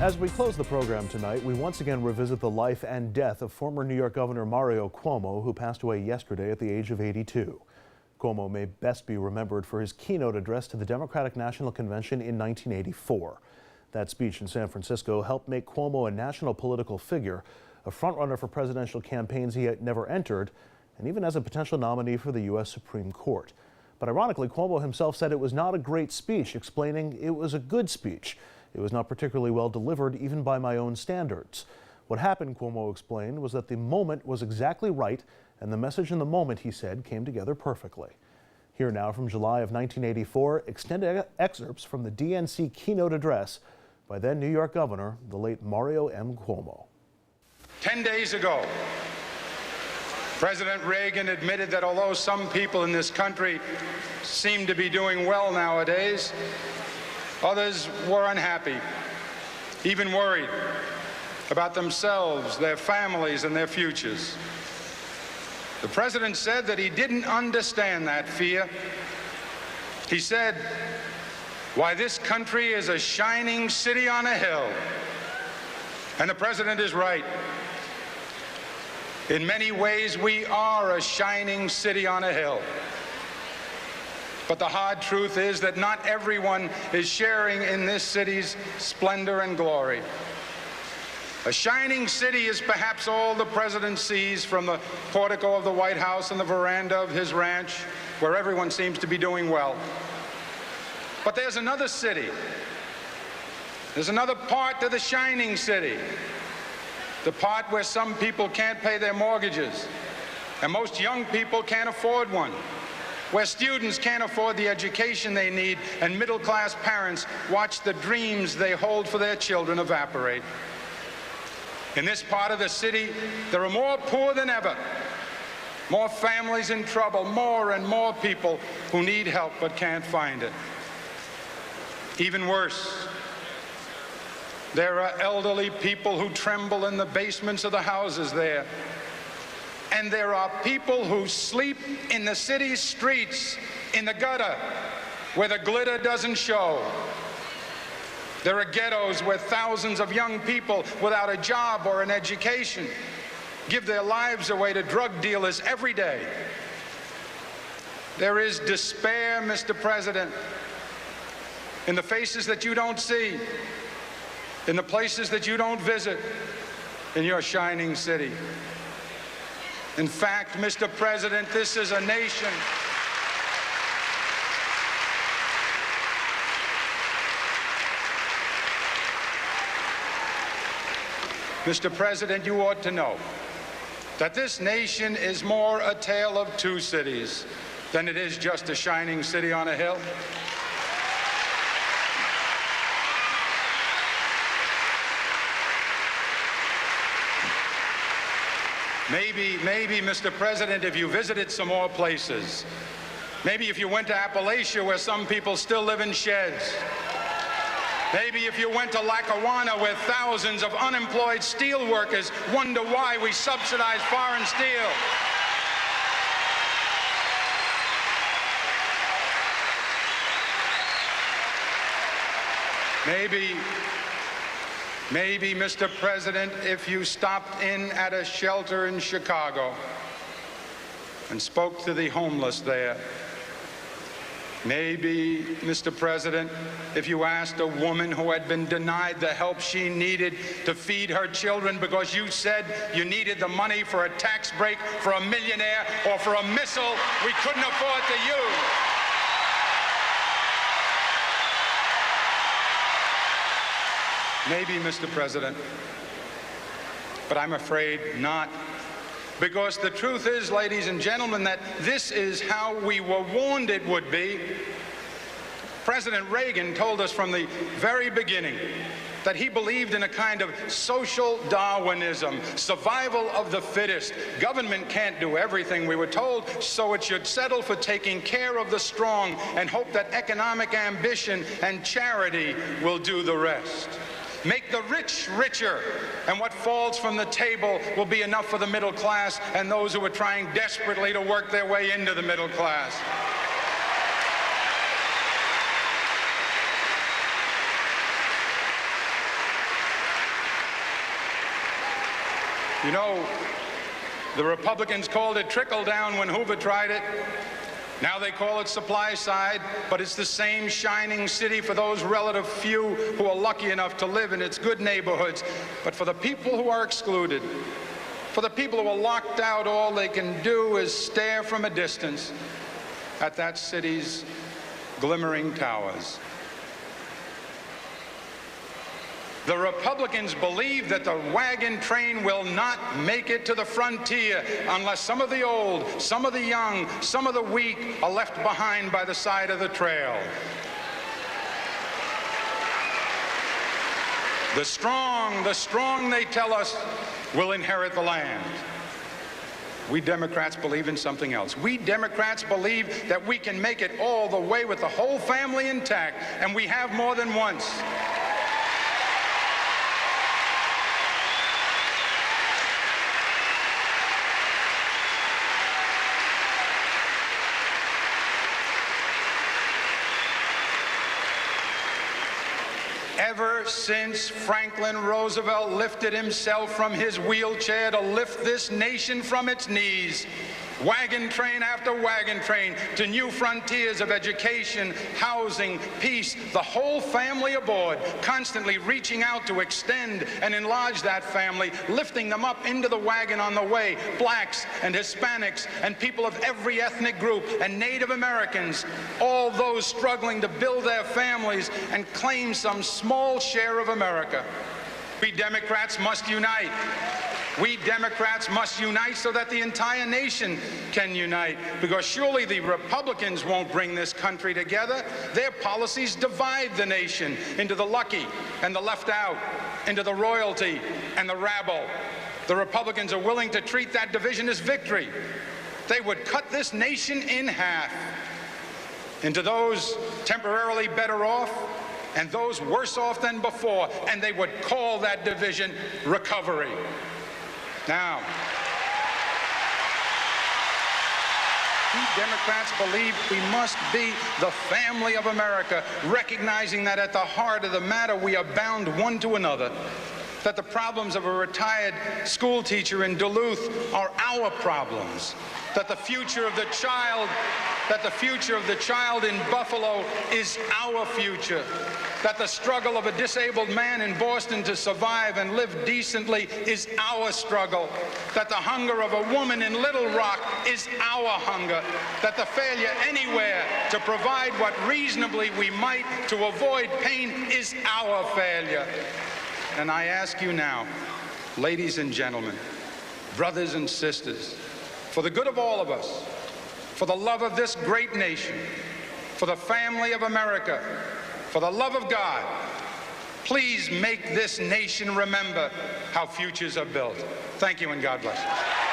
As we close the program tonight, we once again revisit the life and death of former New York Governor Mario Cuomo, who passed away yesterday at the age of 82. Cuomo may best be remembered for his keynote address to the Democratic National Convention in 1984. That speech in San Francisco helped make Cuomo a national political figure, a frontrunner for presidential campaigns he had never entered, and even as a potential nominee for the U.S. Supreme Court. But ironically, Cuomo himself said it was not a great speech, explaining it was a good speech. It was not particularly well delivered, even by my own standards. What happened, Cuomo explained, was that the moment was exactly right, and the message in the moment, he said, came together perfectly. Here now from July of 1984, extended excerpts from the DNC keynote address by then New York Governor, the late Mario M. Cuomo. 10 days ago, President Reagan admitted that although some people in this country seem to be doing well nowadays, others were unhappy, even worried about themselves, their families, and their futures. The president said that he didn't understand that fear. He said, "Why, this country is a shining city on a hill." And the president is right. In many ways, we are a shining city on a hill. But the hard truth is that not everyone is sharing in this city's splendor and glory. A shining city is perhaps all the president sees from the portico of the White House and the veranda of his ranch, where everyone seems to be doing well. But there's another city. There's another part to the shining city. The part where some people can't pay their mortgages, and most young people can't afford one. Where students can't afford the education they need, and middle-class parents watch the dreams they hold for their children evaporate. In this part of the city, there are more poor than ever, more families in trouble, more and more people who need help but can't find it. Even worse, there are elderly people who tremble in the basements of the houses there. And there are people who sleep in the city's streets, in the gutter, where the glitter doesn't show. There are ghettos where thousands of young people without a job or an education give their lives away to drug dealers every day. There is despair, Mr. President, in the faces that you don't see, in the places that you don't visit, in your shining city. In fact, Mr. President, this is a nation Mr. President, you ought to know that this nation is more a tale of two cities than it is just a shining city on a hill. Maybe, Mr. President, if you visited some more places, maybe if you went to Appalachia where some people still live in sheds, maybe if you went to Lackawanna where thousands of unemployed steel workers wonder why we subsidize foreign steel. Maybe, Mr. President, if you stopped in at a shelter in Chicago and spoke to the homeless there. Maybe, Mr. President, if you asked a woman who had been denied the help she needed to feed her children because you said you needed the money for a tax break for a millionaire or for a missile we couldn't afford to use. Maybe, Mr. President, but I'm afraid not. Because the truth is, ladies and gentlemen, that this is how we were warned it would be. President Reagan told us from the very beginning that he believed in a kind of social Darwinism, survival of the fittest. Government can't do everything, we were told, so it should settle for taking care of the strong and hope that economic ambition and charity will do the rest. Make the rich richer, and what falls from the table will be enough for the middle class and those who are trying desperately to work their way into the middle class. You know, the Republicans called it trickle-down when Hoover tried it. Now they call it supply side, but it's the same shining city for those relative few who are lucky enough to live in its good neighborhoods. But for the people who are excluded, for the people who are locked out, all they can do is stare from a distance at that city's glimmering towers. The Republicans believe that the wagon train will not make it to the frontier unless some of the old, some of the young, some of the weak are left behind by the side of the trail. The strong, they tell us, will inherit the land. We Democrats believe in something else. We Democrats believe that we can make it all the way with the whole family intact, and we have more than once. Ever since Franklin Roosevelt lifted himself from his wheelchair to lift this nation from its knees, wagon train after wagon train to new frontiers of education, housing, peace, the whole family aboard, constantly reaching out to extend and enlarge that family, lifting them up into the wagon on the way, blacks and Hispanics and people of every ethnic group and Native Americans, all those struggling to build their families and claim some small share of America. We Democrats must unite. We Democrats must unite so that the entire nation can unite, because surely the Republicans won't bring this country together. Their policies divide the nation into the lucky and the left out, into the royalty and the rabble. The Republicans are willing to treat that division as victory. They would cut this nation in half into those temporarily better off and those worse off than before, and they would call that division recovery. Now, we Democrats believe we must be the family of America, recognizing that at the heart of the matter we are bound one to another, that the problems of a retired school teacher in Duluth are our problems, that the future of the child in Buffalo is our future, that the struggle of a disabled man in Boston to survive and live decently is our struggle, that the hunger of a woman in Little Rock is our hunger, that the failure anywhere to provide what reasonably we might to avoid pain is our failure. And I ask you now, ladies and gentlemen, brothers and sisters, for the good of all of us, for the love of this great nation, for the family of America, for the love of God, please make this nation remember how futures are built. Thank you, and God bless you.